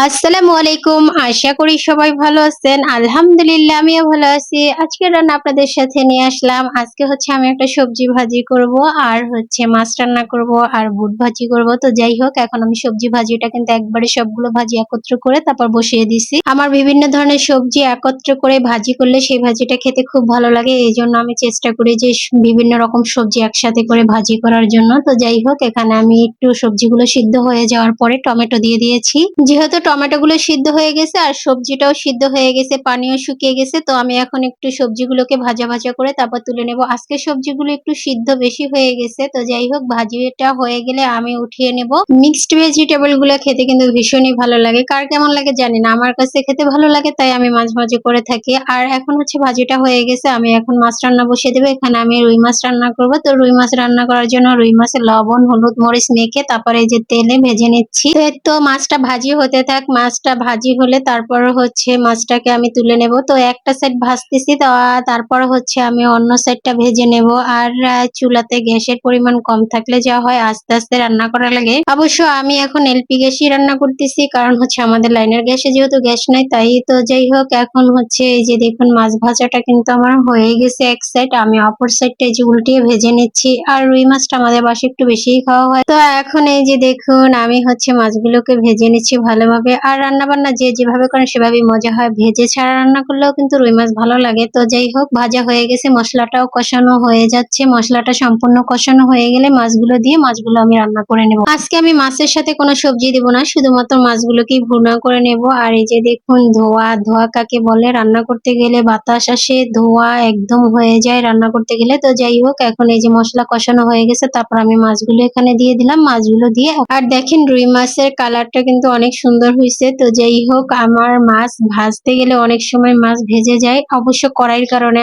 আসসালামু আলাইকুম। আশা করি সবাই ভালো আছেন। আলহামদুলিল্লাহ আমিও ভালো আছি। আজকের রান্না আপনাদের সাথে নিয়ে আসলাম। আজকে হচ্ছে আমি একটা সবজি ভাজি করব আর হচ্ছে মাছ রান্না করব আর বুট ভাজি করব। তো যাই হোক, এখন আমি সবজি ভাজিটা কিন্তু একবারে সবগুলো ভাজি একত্র করে তারপর বসিয়ে দিছি। আমার বিভিন্ন ধরনের সবজি একত্র করে ভাজি করলে সেই ভাজিটা খেতে খুব ভালো লাগে। এইজন্য আমি চেষ্টা করি যে বিভিন্ন রকম সবজি একসাথে করে ভাজি করার জন্য। তো যাই হোক, এখানে আমি একটু সবজিগুলো সিদ্ধ হয়ে যাওয়ার পরে টমেটো দিয়ে দিয়েছি। যেহেতু টমেটোগুলো সিদ্ধ হয়ে গেছে আর সবজিটাও সিদ্ধ হয়ে গেছে, পানিও শুকিয়ে গেছে, তো আমি এখন একটু সবজিগুলোকে ভাজা ভাজা করে তারপর তুলে নেব। আজকে সবজিগুলো একটু সিদ্ধ বেশি হয়ে গেছে, তো যাই হোক, ভাজিটা হয়ে গেলে আমি উঠিয়ে নেব। মিক্সড ভেজিটেবল গুলো খেতে কিন্তু ভীষণই ভালো লাগে। কার কেমন লাগে জানি না, আমার কাছে খেতে ভালো লাগে, তাই আমি মাঝে মাঝে করে থাকি। আর এখন হচ্ছে ভাজিটা হয়ে গেছে, আমি এখন মাছ রান্না বসিয়ে দেবো। এখানে আমি রুই মাছ রান্না করবো। তো রুই মাছ রান্না করার জন্য রুই মাছের লবণ হলুদ মরিচ মেখে তারপরে এই যে তেলে ভেজে নিচ্ছি। তো মাছটা ভাজি হতে থাক। মাছটা ভাজি হলে তারপর হচ্ছে মাছটাকে আমি তুলে নেব। তো একটা সাইড ভাজতেছি, তো তারপর হচ্ছে আমি অন্য সাইডটা ভেজে নেব। আর চুলাতে গ্যাসের পরিমাণ কম থাকলে যা হয়, আস্তে আস্তে রান্না করা লাগে। অবশ্য আমি এখন এলপি গ্যাসই রান্না করতেছি, কারণ হচ্ছে আমাদের লাইনের গ্যাসে যেহেতু গ্যাস নাই তাই। তো যাই হোক, এখন হচ্ছে এই যে দেখুন মাছ ভাজাটা কিন্তু আমার হয়ে গেছে এক সাইড, আমি অপর সাইডটা এই যে উল্টিয়ে ভেজে নিচ্ছি। আর রুই মাছটা আমাদের বাসায় একটু বেশিই খাওয়া হয়, তো এখন এই যে দেখুন আমি হচ্ছে মাছগুলোকে ভেজে নিচ্ছি ভালোভাবে। আর রান্না বান্না যে যেভাবে করেন সেভাবেই মজা হয়, ভেজে ছাড়া রান্না করলেও কিন্তু রুই মাছ ভালো লাগে। তো যাই হোক, ভাজা হয়ে গেছে, মশলাটাও কষানো হয়ে যাচ্ছে। মশলাটা সম্পূর্ণ কষানো হয়ে গেলে মাছগুলো দিয়ে মাছগুলো আমি রান্না করে নেব। আজকে আমি মাছের সাথে কোনো সবজি দিব না, শুধুমাত্র মাছগুলোকেই ভুনা করে নেব। আর এই যে দেখুন ধোয়া ধোয়া কাকে বলে, রান্না করতে গেলে বাতাস আসে, ধোয়া একদম হয়ে যায় রান্না করতে গেলে। তো যাই হোক, এখন এই যে মশলা কষানো হয়ে গেছে, তারপর আমি মাছগুলো এখানে দিয়ে দিলাম। মাছগুলো দিয়ে আর দেখেন রুই মাছের কালারটা কিন্তু অনেক সুন্দর হয়েছে। তো যাই হোক, আমার মাছ ভাজতে গেলে অনেক সময় মাছ ভেজে যায়, অবশ্য কড়াইয়ের কারণে।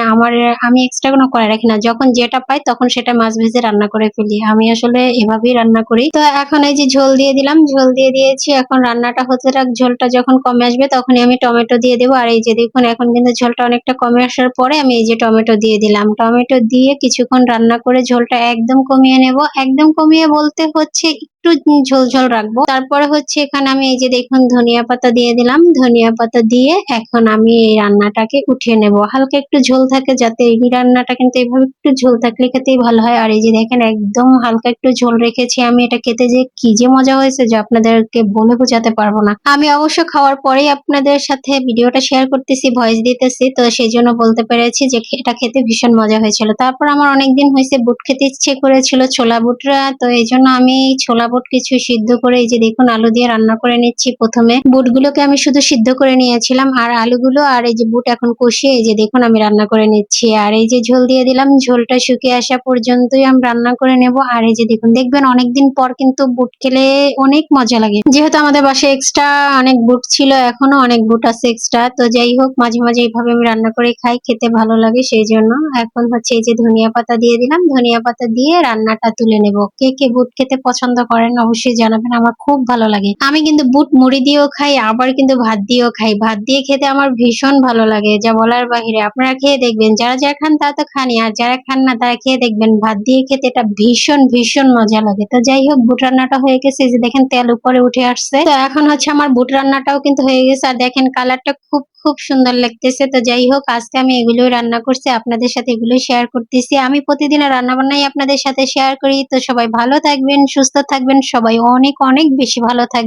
আমি এক্সট্রা কোনো কড়াই রাখি না, যখন যেটা পাই তখন সেটা মাছ ভেজে রান্না করে ফেলি। আমি আসলে এভাবেই রান্না করি। তো এখন এই যে ঝোল দিয়ে দিলাম, ঝোল দিয়ে দিয়েছি। এখন রান্নাটা হতে থাক, ঝোলটা যখন কমে আসবে তখনই আমি টমেটো দিয়ে দেবো। আর এই যে দেখুন এখন কিন্তু ঝোলটা অনেকটা কমে আসার পরে আমি এই যে টমেটো দিয়ে দিলাম। টমেটো দিয়ে কিছুক্ষণ রান্না করে ঝোলটা একদম কমিয়ে নেব। একদম কমিয়ে বলতে হচ্ছে একটু ঝোল ঝোল রাখবো। তারপরে হচ্ছে এখানে আমি এই যে দেখুন ধনিয়া পাতা দিয়ে দিলাম। ধনিয়া পাতা দিয়ে এখন আমি এই রান্নাটাকে উঠিয়ে নেব। হালকা একটু ঝোল থাকে, যাতে এই রান্নাটা কিন্তু এইভাবে একটু ঝোল থাকলে খেতেই ভালো হয়। আর এই যে দেখেন একদম হালকা একটু ঝোল রেখেছি আমি। এটা খেতে যে কি যে মজা হয়েছে যে আপনাদেরকে বলে বোঝাতে পারবো না। আমি অবশ্য খাওয়ার পরেই আপনাদের সাথে ভিডিওটা শেয়ার করতেছি, ভয়েস দিতেছি, তো সেই জন্য বলতে পেরেছি যে এটা খেতে ভীষণ মজা হয়েছিল। তারপর আমার অনেকদিন হয়েছে বুট খেতে ইচ্ছে করেছিল, ছোলা বুটরা, তো এই জন্য আমি ছোলা বুট কিছু সিদ্ধ করে এই যে দেখুন আলু দিয়ে রান্না করে নিচ্ছি। প্রথমে বুটগুলোকে আমি শুধু সিদ্ধ করে নিয়েছিলাম, আর আলুগুলো আর এই যে বুট এখন কষিয়ে এই যে দেখুন আমি রান্না করে নিচ্ছি। আর এই যে ঝোল দিয়ে দিলাম, ঝোলটা শুকিয়ে আসা পর্যন্তই আমি রান্না করে নেব। আর এই যে দেখুন দেখবেন অনেকদিন পর কিন্তু বুট খেলে অনেক মজা লাগে। যেহেতু আমাদের বাসায় এক্সট্রা অনেক বুট ছিল, এখনো অনেক বুট আছে এক্সট্রা। তো যাই হোক, মাঝে মাঝে এইভাবে আমি রান্না করে খাই, খেতে ভালো লাগে সেই জন্য। এখন হচ্ছে এই যে ধনিয়া পাতা দিয়ে দিলাম, ধনিয়া পাতা দিয়ে রান্নাটা তুলে নেব। কে কে বুট খেতে পছন্দ করেন অবশ্যই জানাবেন, আমার খুব ভালো লাগে। আমি কিন্তু বুট মুড়ি দিয়েও খাই, আবার কিন্তু ভাত দিয়েও খাই। ভাত দিয়ে খেতে আমার ভীষণ ভালো লাগে, যা বলার বাহিরে। আপনারা খেয়ে দেখবেন, যারা যারা খান তারা তো খানি, আর যারা খান না তারা খেয়ে দেখবেন, ভাত দিয়ে খেতে এটা ভীষণ ভীষণ মজা লাগে। তো যাই হোক, বুট রান্নাটা হয়ে গেছে, এই যে দেখেন তেল উপরে উঠে আসছে। তো এখন হচ্ছে আমার বুট রান্নাটাও কিন্তু হয়ে গেছে, আর দেখেন কালারটা খুব খুব সুন্দর লাগতেছে। তো যাই হোক, আজকে আমি এগুলোই রান্না করছি, আপনাদের সাথে এগুলোই শেয়ার করতেছি। আমি প্রতিদিনের রান্না বান্নাই আপনাদের সাথে শেয়ার করি। তো সবাই ভালো থাকবেন, সুস্থ থাকবেন, সবাই অনেক অনেক বেশি ভালো থাকবেন।